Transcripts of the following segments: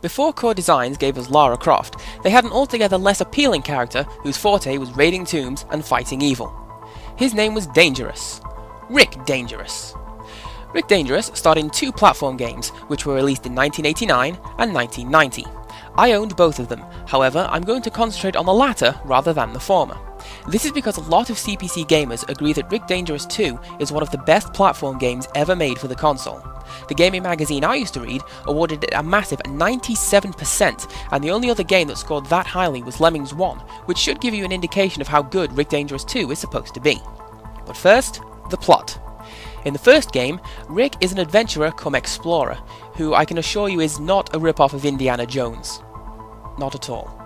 Before Core Designs gave us Lara Croft, they had an altogether less appealing character whose forte was raiding tombs and fighting evil. His name was Dangerous. Rick Dangerous. Rick Dangerous starred in 2 platform games, which were released in 1989 and 1990. I owned both of them, however I'm going to concentrate on the latter rather than the former. This is because a lot of CPC gamers agree that Rick Dangerous 2 is one of the best platform games ever made for the console. The gaming magazine I used to read awarded it a massive 97%, and the only other game that scored that highly was Lemmings 1, which should give you an indication of how good Rick Dangerous 2 is supposed to be. But first, the plot. In the first game, Rick is an adventurer come explorer, who I can assure you is not a rip-off of Indiana Jones. Not at all.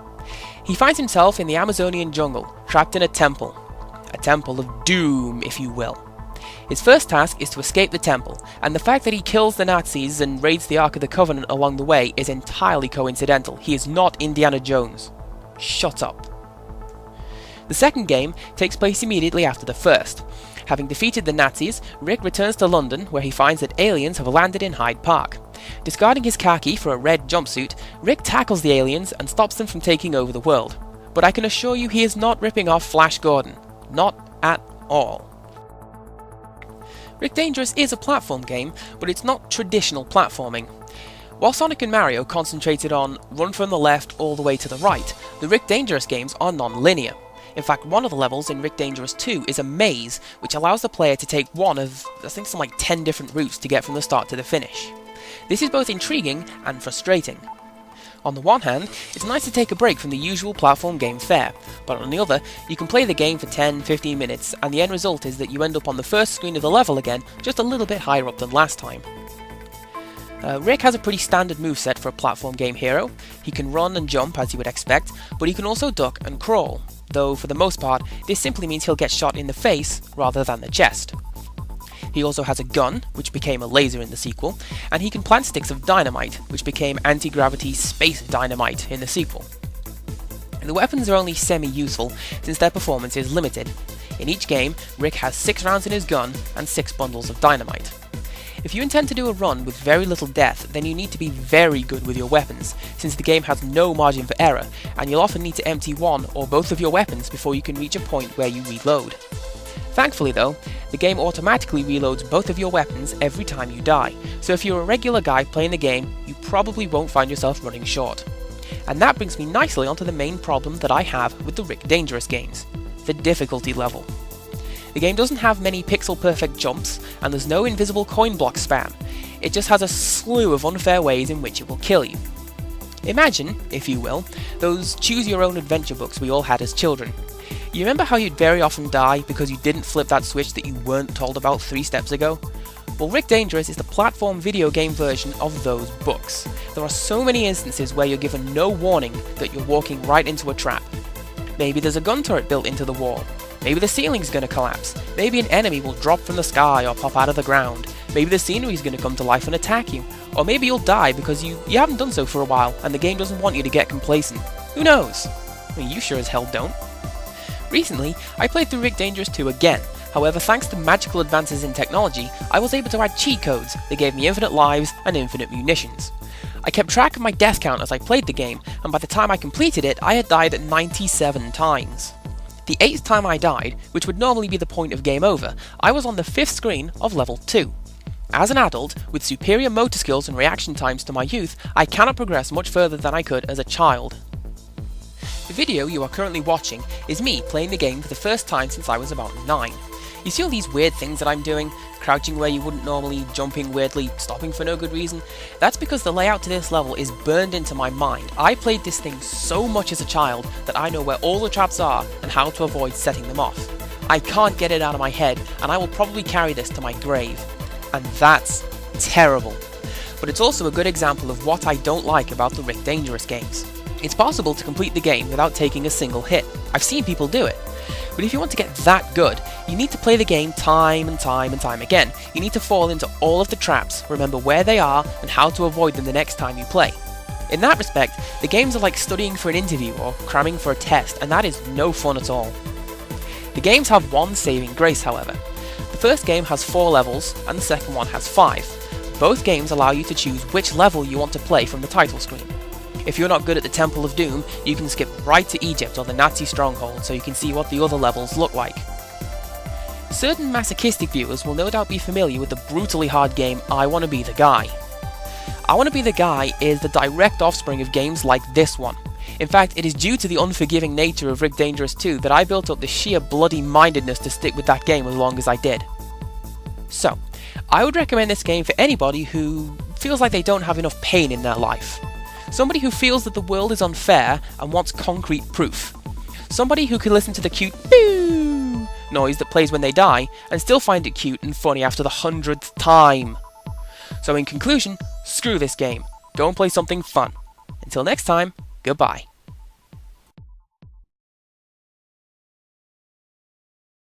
He finds himself in the Amazonian jungle, trapped in a temple of doom, if you will. His first task is to escape the temple, and the fact that he kills the Nazis and raids the Ark of the Covenant along the way is entirely coincidental. He is not Indiana Jones. Shut up. The second game takes place immediately after the first. Having defeated the Nazis, Rick returns to London, where he finds that aliens have landed in Hyde Park. Discarding his khaki for a red jumpsuit, Rick tackles the aliens and stops them from taking over the world. But I can assure you he is not ripping off Flash Gordon. Not at all. Rick Dangerous is a platform game, but it's not traditional platforming. While Sonic and Mario concentrated on run from the left all the way to the right, the Rick Dangerous games are non-linear. In fact, one of the levels in Rick Dangerous 2 is a maze, which allows the player to take one of, I think, some like 10 different routes to get from the start to the finish. This is both intriguing and frustrating. On the one hand, it's nice to take a break from the usual platform game fare, but on the other, you can play the game for 10-15 minutes, and the end result is that you end up on the first screen of the level again, just a little bit higher up than last time. Rick has a pretty standard moveset for a platform game hero. He can run and jump as you would expect, but he can also duck and crawl, though for the most part, this simply means he'll get shot in the face rather than the chest. He also has a gun, which became a laser in the sequel, and he can plant sticks of dynamite, which became anti-gravity space dynamite in the sequel. The weapons are only semi-useful, since their performance is limited. In each game, Rick has 6 rounds in his gun and 6 bundles of dynamite. If you intend to do a run with very little death, then you need to be very good with your weapons, since the game has no margin for error, and you'll often need to empty one or both of your weapons before you can reach a point where you reload. Thankfully though, the game automatically reloads both of your weapons every time you die, so if you're a regular guy playing the game, you probably won't find yourself running short. And that brings me nicely onto the main problem that I have with the Rick Dangerous games: the difficulty level. The game doesn't have many pixel-perfect jumps, and there's no invisible coin block spam. It just has a slew of unfair ways in which it will kill you. Imagine, if you will, those choose-your-own-adventure books we all had as children. You remember how you'd very often die because you didn't flip that switch that you weren't told about 3 steps ago? Well, Rick Dangerous is the platform video game version of those books. There are so many instances where you're given no warning that you're walking right into a trap. Maybe there's a gun turret built into the wall. Maybe the ceiling's going to collapse. Maybe an enemy will drop from the sky or pop out of the ground. Maybe the scenery's going to come to life and attack you. Or maybe you'll die because you haven't done so for a while and the game doesn't want you to get complacent. Who knows? I mean, you sure as hell don't. Recently, I played through Rick Dangerous 2 again. However, thanks to magical advances in technology, I was able to add cheat codes that gave me infinite lives and infinite munitions. I kept track of my death count as I played the game, and by the time I completed it, I had died 97 times. The 8th time I died, which would normally be the point of game over, I was on the 5th screen of level 2. As an adult, with superior motor skills and reaction times to my youth, I cannot progress much further than I could as a child. The video you are currently watching is me playing the game for the first time since I was about 9. You see all these weird things that I'm doing? Crouching where you wouldn't normally, jumping weirdly, stopping for no good reason? That's because the layout to this level is burned into my mind. I played this thing so much as a child that I know where all the traps are and how to avoid setting them off. I can't get it out of my head, and I will probably carry this to my grave. And that's terrible. But it's also a good example of what I don't like about the Rick Dangerous games. It's possible to complete the game without taking a single hit. I've seen people do it. But if you want to get that good, you need to play the game time and time again. You need to fall into all of the traps, remember where they are, and how to avoid them the next time you play. In that respect, the games are like studying for an interview or cramming for a test, and that is no fun at all. The games have one saving grace, however. The first game has 4 levels, and the second one has 5. Both games allow you to choose which level you want to play from the title screen. If you're not good at the Temple of Doom, you can skip right to Egypt or the Nazi stronghold so you can see what the other levels look like. Certain masochistic viewers will no doubt be familiar with the brutally hard game I Wanna Be the Guy. I Wanna Be the Guy is the direct offspring of games like this one. In fact, it is due to the unforgiving nature of Rick Dangerous 2 that I built up the sheer bloody mindedness to stick with that game as long as I did. So, I would recommend this game for anybody who feels like they don't have enough pain in their life. Somebody who feels that the world is unfair and wants concrete proof. Somebody who can listen to the cute boo noise that plays when they die and still find it cute and funny after the 100th time. So in conclusion, screw this game. Go and play something fun. Until next time, goodbye.